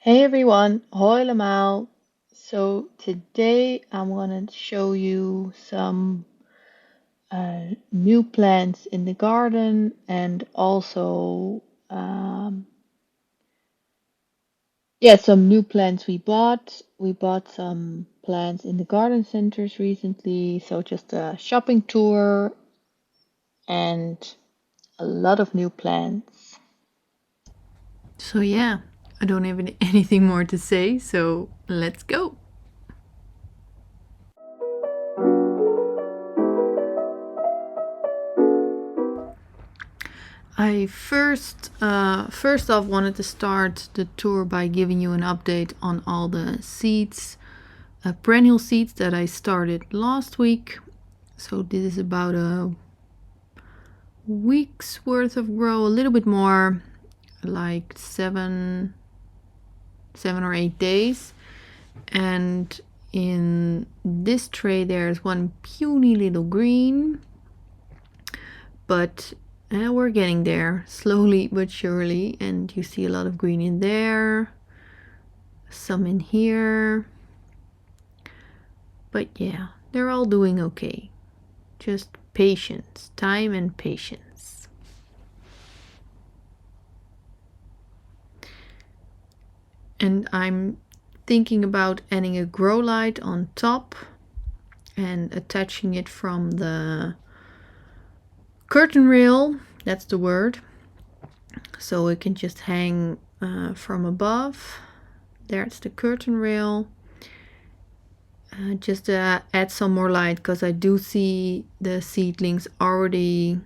Hey everyone, hoi allemaal. So today I'm gonna show you some new plants in the garden and also some new plants we bought. We bought some plants in the garden centers recently, so just a shopping tour and a lot of new plants. So yeah, I don't have anything more to say, so let's go. I first off wanted to start the tour by giving you an update on all the seeds, perennial seeds that I started last week. So this is about a week's worth of grow, a little bit more, like seven or 8 days. And in this tray there's one puny little green, but we're getting there slowly but surely, and you see a lot of green in there, some in here, but yeah, they're all doing okay. Just patience, time and patience. And I'm thinking about adding a grow light on top and attaching it from the curtain rail, that's the word, so it can just hang from above. There's the curtain rail. Just add some more light because I do see the seedlings already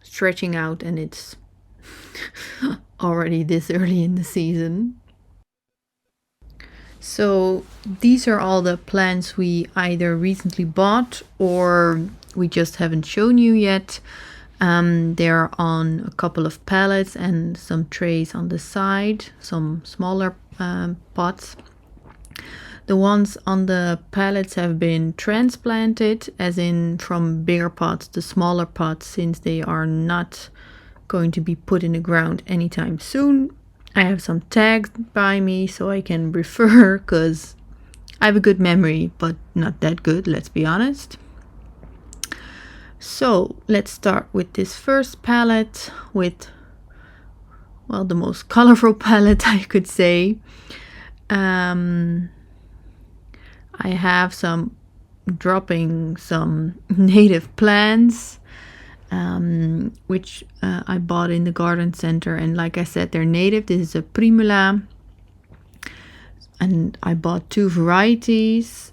stretching out, and it's already this early in the season. So these are all the plants we either recently bought or we just haven't shown you yet. They're on a couple of pallets and some trays on the side, some smaller pots. The ones on the pallets have been transplanted, as in from bigger pots to smaller pots, since they are not going to be put in the ground anytime soon. I have some tags by me so I can refer, because I have a good memory, but not that good, let's be honest. So let's start with this first pallet with, well, the most colorful palette I could say. I have dropping some native plants, which I bought in the garden center, and like I said, they're native. This is a primula, and I bought two varieties,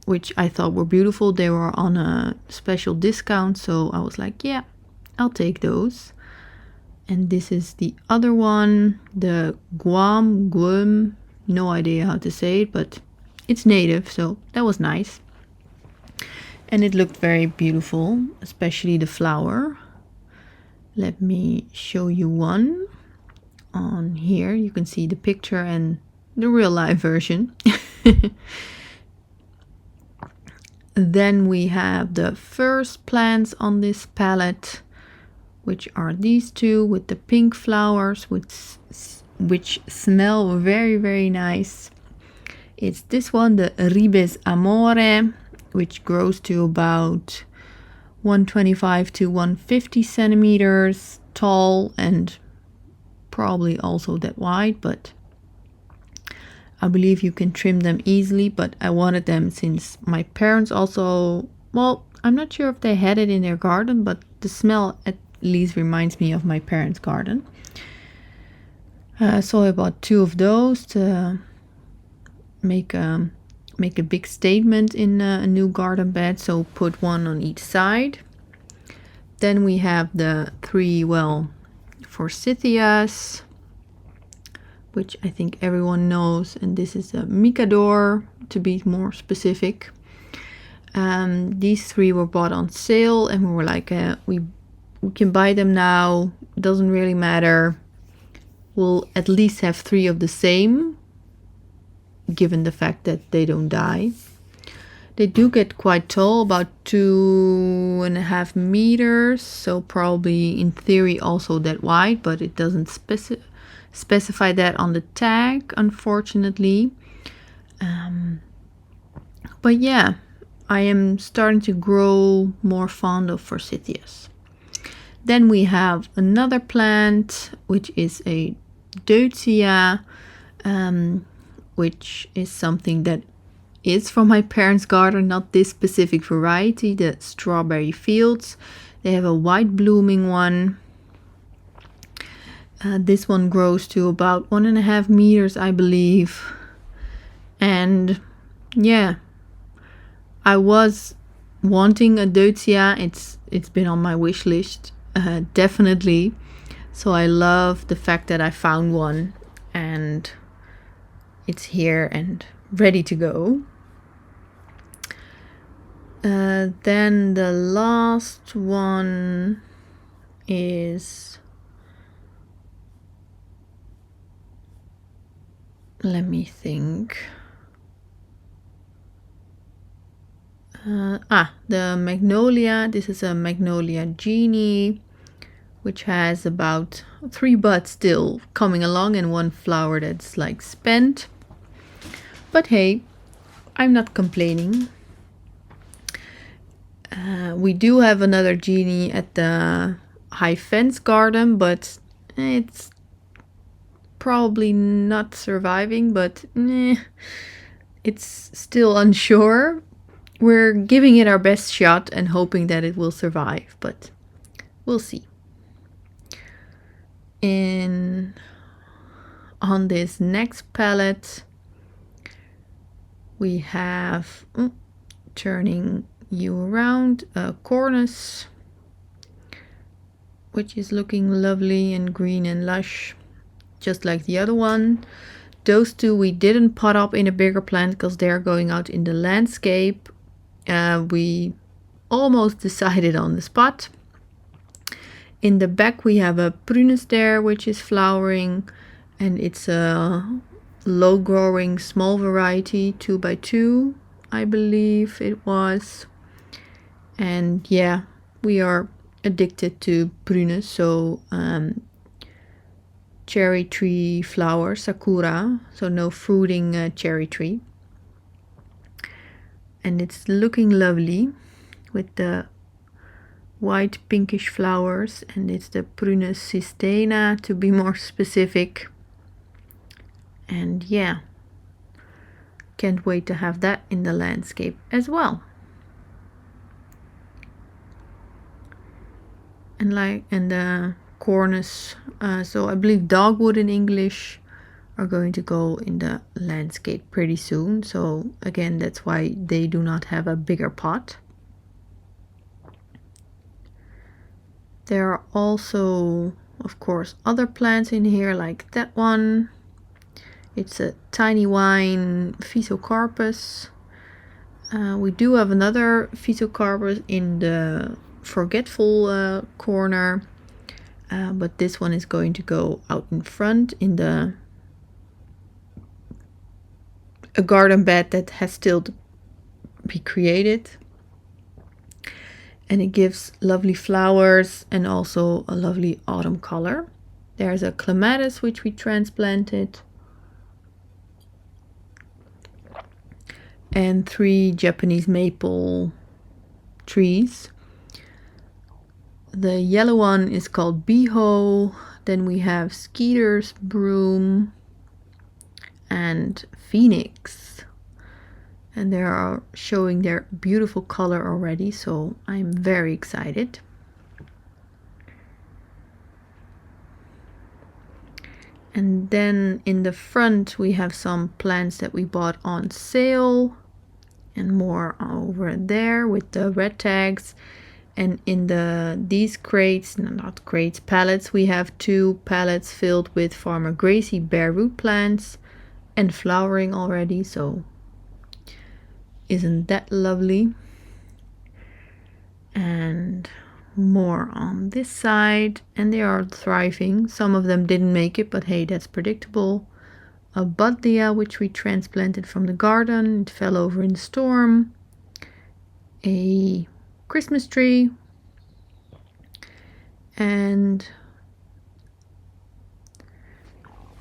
which I thought were beautiful. They were on a special discount, so I was like, yeah, I'll take those. And this is the other one, the Guam, no idea how to say it, but it's native, so that was nice. And it looked very beautiful, especially the flower. Let me show you one. On here you can see the picture and the real life version. Then we have the first plants on this palette, which are these two with the pink flowers, which smell very, very nice. It's this one, the Ribes Amore, which grows to about 125 to 150 centimeters tall and probably also that wide, but I believe you can trim them easily. But I wanted them since my parents also, well, I'm not sure if they had it in their garden, but the smell at least reminds me of my parents' garden. So I bought two of those to make a big statement in a new garden bed, so put one on each side. Then we have the three, forsythias, which I think everyone knows, and this is a Mikador to be more specific. These three were bought on sale, and we were like, we can buy them now, it doesn't really matter, we'll at least have three of the same, given the fact that they don't die. They do get quite tall, about 2.5 meters, so probably in theory also that wide, but it doesn't specify that on the tag, unfortunately. But yeah, I am starting to grow more fond of forsythias. Then we have another plant, which is a deutzia, which is something that is from my parents' garden, not this specific variety, the strawberry fields. They have a white blooming one. This one grows to about 1.5 meters, I believe. And yeah, I was wanting a deutzia. It's been on my wish list, definitely. So I love the fact that I found one and it's here and ready to go. Then the last one is, let me think. The Magnolia. This is a Magnolia genie, which has about 3 buds still coming along and 1 flower that's like spent. But hey, I'm not complaining. We do have another genie at the high fence garden, but it's probably not surviving, but it's still unsure. We're giving it our best shot and hoping that it will survive, but we'll see. On this next palette, we have, turning you around, a cornice, which is looking lovely and green and lush, just like the other one. Those two we didn't pot up in a bigger plant because they're going out in the landscape. We almost decided on the spot. In the back we have a prunus there, which is flowering, and it's a low growing small variety, 2x2 I believe it was. And yeah, we are addicted to prunus, so cherry tree flower, sakura, so no fruiting cherry tree. And it's looking lovely with the white pinkish flowers, and it's the Prunus cistena to be more specific. And yeah, can't wait to have that in the landscape as well. And the cornice, so I believe dogwood in English, are going to go in the landscape pretty soon. So again, that's why they do not have a bigger pot. There are also, of course, other plants in here, like that one. It's a tiny wine physocarpus. We do have another physocarpus in the forgetful corner, but this one is going to go out in front in a garden bed that has still to be created. And it gives lovely flowers and also a lovely autumn color. There's a clematis which we transplanted, and 3 Japanese maple trees. The yellow one is called Biho. Then we have Skeeter's broom and Phoenix. And they are showing their beautiful color already, so I'm very excited. And then in the front we have some plants that we bought on sale, and more over there with the red tags. And in these crates, no, not crates, pallets, we have 2 pallets filled with Farmer Gracie bare root plants and flowering already, so isn't that lovely? And more on this side, and they are thriving. Some of them didn't make it, but hey, that's predictable. A buddleia which we transplanted from the garden, it fell over in the storm. a Christmas tree, and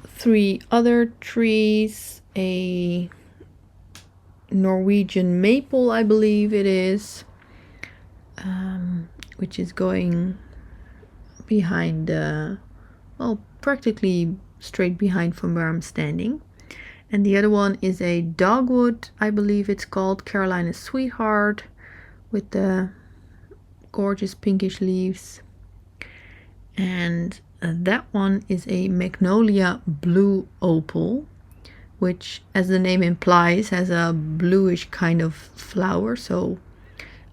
3 other trees, a Norwegian maple, I believe it is, which is going behind practically straight behind from where I'm standing. And the other one is a dogwood, I believe it's called, Carolina's Sweetheart, with the gorgeous pinkish leaves. And that one is a Magnolia blue opal, which, as the name implies, has a bluish kind of flower. So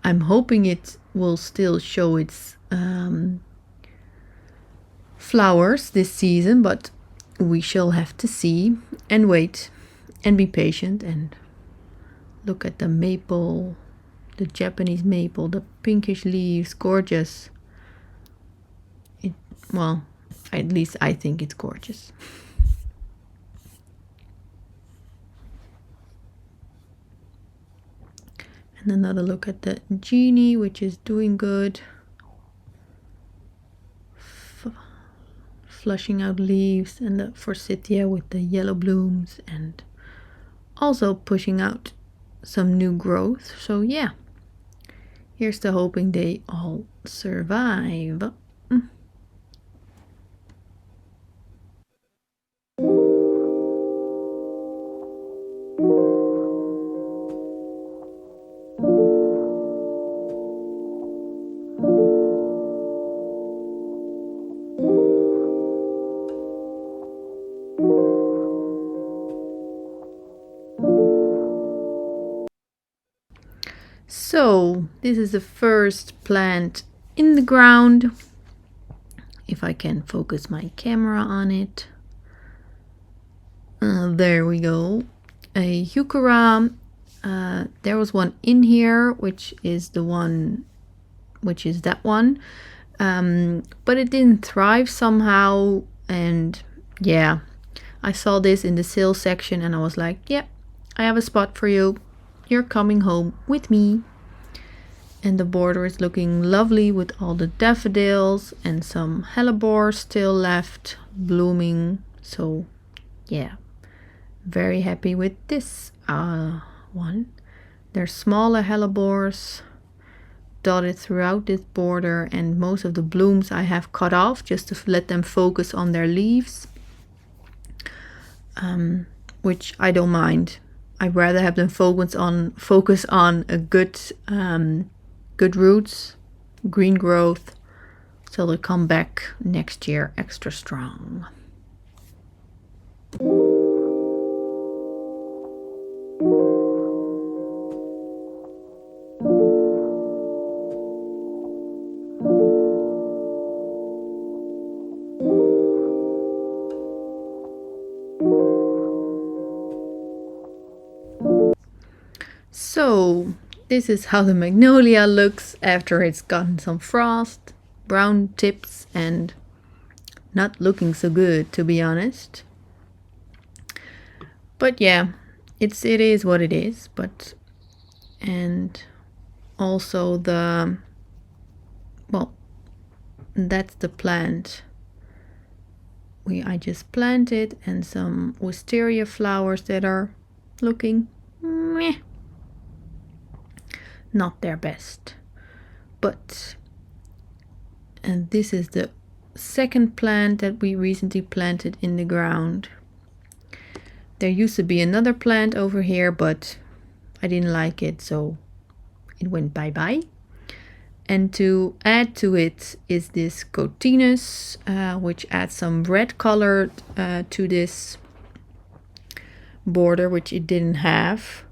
I'm hoping it will still show its flowers this season, but we shall have to see and wait and be patient and look at the maple, the Japanese maple, the pinkish leaves, gorgeous. Well, at least I think it's gorgeous. And another look at the genie, which is doing good. Flushing out leaves, and the forsythia with the yellow blooms, and also pushing out some new growth. So yeah, here's to hoping they all survive. So this is the first plant in the ground. If I can focus my camera on it. There we go. A Heuchera. There was one in here, which is that one. But it didn't thrive somehow. And yeah, I saw this in the sales section and I was like, yeah, I have a spot for you. You're coming home with me. And the border is looking lovely with all the daffodils and some hellebores still left blooming. So yeah, very happy with this one. There's smaller hellebores dotted throughout this border, and most of the blooms I have cut off just to let them focus on their leaves, which I don't mind. I'd rather have them focus on a good roots, green growth, so they'll come back next year extra strong. So this is how the Magnolia looks after it's gotten some frost, brown tips, and not looking so good, to be honest. But yeah, it is what it is. But and also that's the plant I just planted, and some wisteria flowers that are looking meh, not their best. And this is the second plant that we recently planted in the ground. There used to be another plant over here, but I didn't like it, so it went bye-bye. And to add to it is this cotinus, which adds some red color to this border, which it didn't have.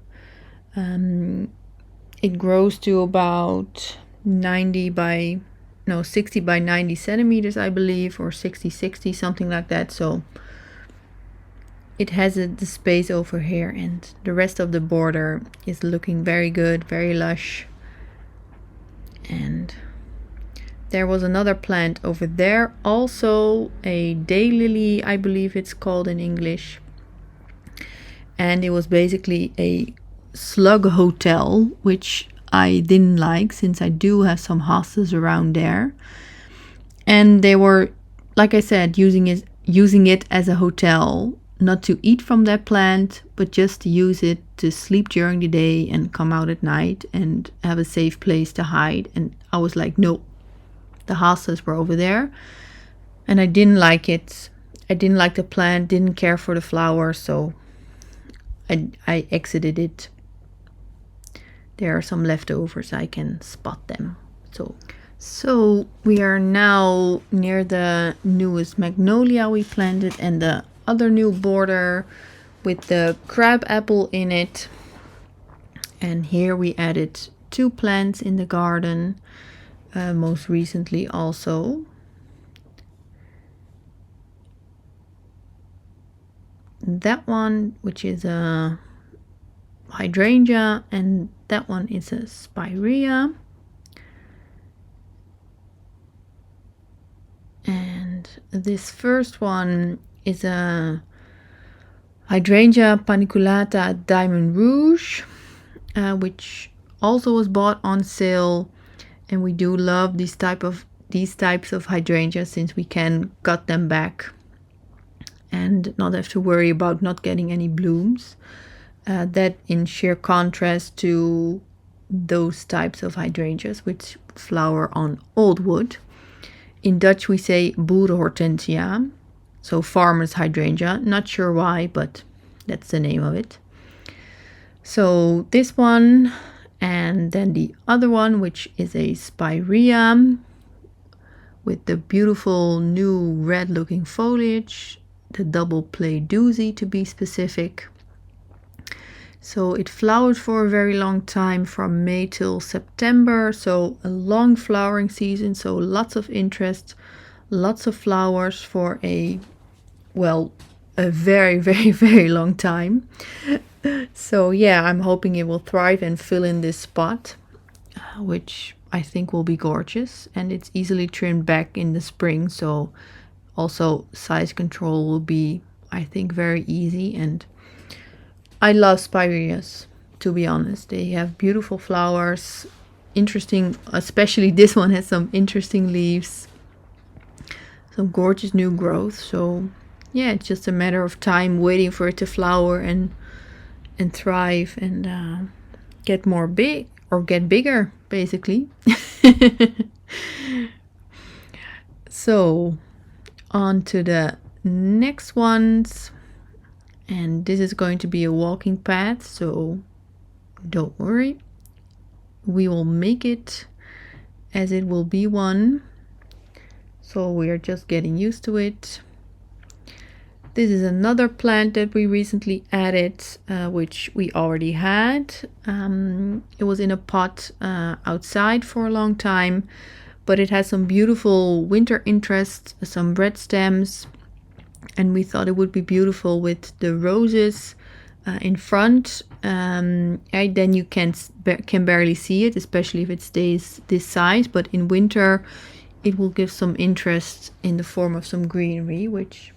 It grows to about 60 by 90 centimeters, I believe, or 60, something like that. So it has the space over here, and the rest of the border is looking very good, very lush. And there was another plant over there, also a daylily, I believe it's called in English. And it was basically a slug hotel, which I didn't like, since I do have some hostas around there. And they were, like I said, using it as a hotel, not to eat from that plant, but just to use it to sleep during the day and come out at night and have a safe place to hide. And I was like, no, the hostas were over there, and I didn't like it. I didn't like the plant, didn't care for the flowers, so I exited it. There are some leftovers, I can spot them. So we are now near the newest magnolia we planted and the other new border with the crab apple in it. And here we added 2 plants in the garden, most recently also. That one, which is a hydrangea, and that one is a spirea. And this first one is a hydrangea paniculata diamond rouge, which also was bought on sale. And we do love these types of hydrangeas, since we can cut them back and not have to worry about not getting any blooms. That in sheer contrast to those types of hydrangeas which flower on old wood. In Dutch we say boerenhortensia, so farmer's hydrangea. Not sure why, but that's the name of it. So this one, and then the other one, which is a spirea with the beautiful new red looking foliage, the double play doozy to be specific. So it flowered for a very long time, from May till September, so a long flowering season, so lots of interest, lots of flowers for a very, very, very long time. So yeah, I'm hoping it will thrive and fill in this spot, which I think will be gorgeous. And it's easily trimmed back in the spring, so also size control will be, I think, very easy. And I love spireas, to be honest. They have beautiful flowers, interesting, especially this one has some interesting leaves, some gorgeous new growth. So yeah, it's just a matter of time waiting for it to flower and thrive and get more big, or get bigger, basically. So on to the next ones. And this is going to be a walking path, so don't worry. We will make it as it will be one. So we are just getting used to it. This is another plant that we recently added, which we already had. It was in a pot outside for a long time, but it has some beautiful winter interest, some red stems. And we thought it would be beautiful with the roses in front. Then you can barely see it, especially if it stays this size. But in winter, it will give some interest in the form of some greenery, which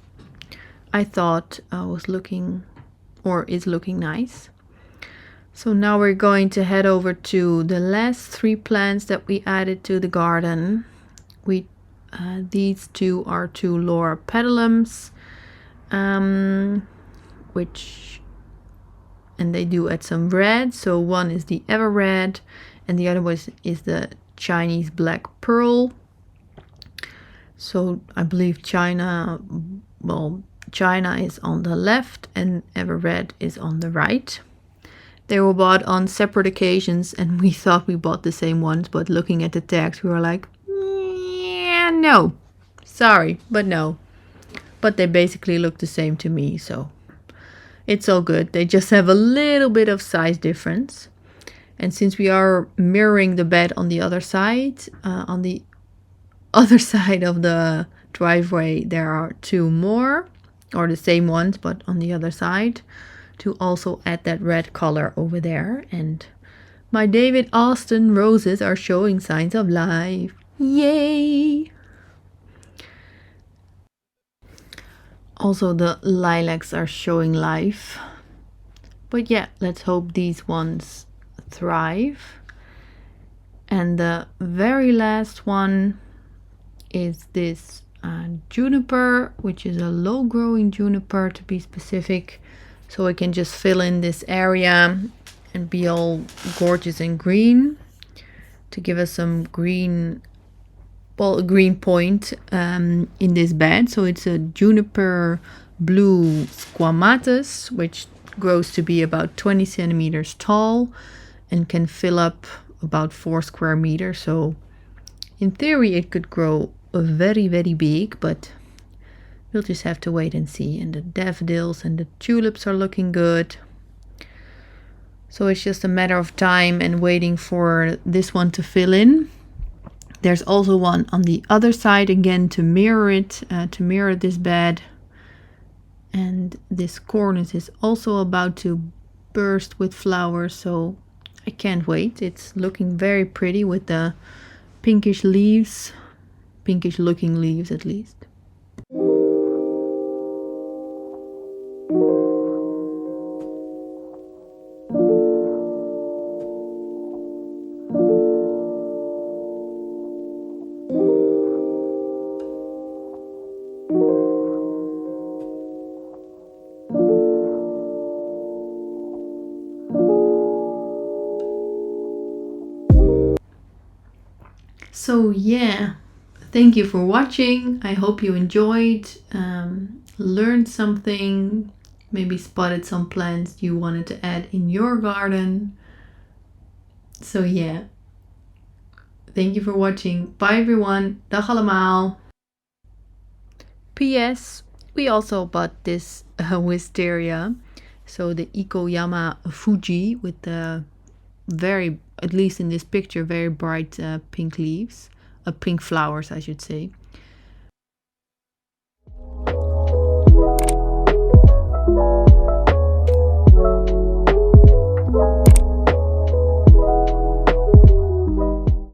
I thought is looking nice. So now we're going to head over to the last 3 plants that we added to the garden. These 2 are 2 Laura pedalums. And they do add some red. So one is the ever red, and the other one is the Chinese black pearl. So I believe China is on the left and ever red is on the right. They were bought on separate occasions, and we thought we bought the same ones, but looking at the tags we were like, yeah, no, sorry, but no. But they basically look the same to me, so it's all good. They just have a little bit of size difference. And since we are mirroring the bed on the other side, of the driveway, there are 2 more, or the same ones, but on the other side, to also add that red color over there. And my David Austin roses are showing signs of life. Yay! Also, the lilacs are showing life. But yeah, let's hope these ones thrive. And the very last one is this juniper, which is a low growing juniper to be specific. So I can just fill in this area and be all gorgeous and green to give us some green, well, a green point in this bed. So it's a juniper blue squamatus, which grows to be about 20 centimeters tall and can fill up about 4 square meters. So in theory it could grow very, very big, but we'll just have to wait and see. And the daffodils and the tulips are looking good. So it's just a matter of time and waiting for this one to fill in. There's also one on the other side again to mirror it, to mirror this bed. And this cornice is also about to burst with flowers, so I can't wait. It's looking very pretty with the pinkish leaves, pinkish looking leaves at least. So yeah, thank you for watching. I hope you enjoyed, learned something, maybe spotted some plants you wanted to add in your garden. So yeah, thank you for watching. Bye everyone. Dag allemaal. PS, we also bought this wisteria. So the Ikoyama Fuji with the very, at least in this picture, very bright pink leaves, pink flowers I should say.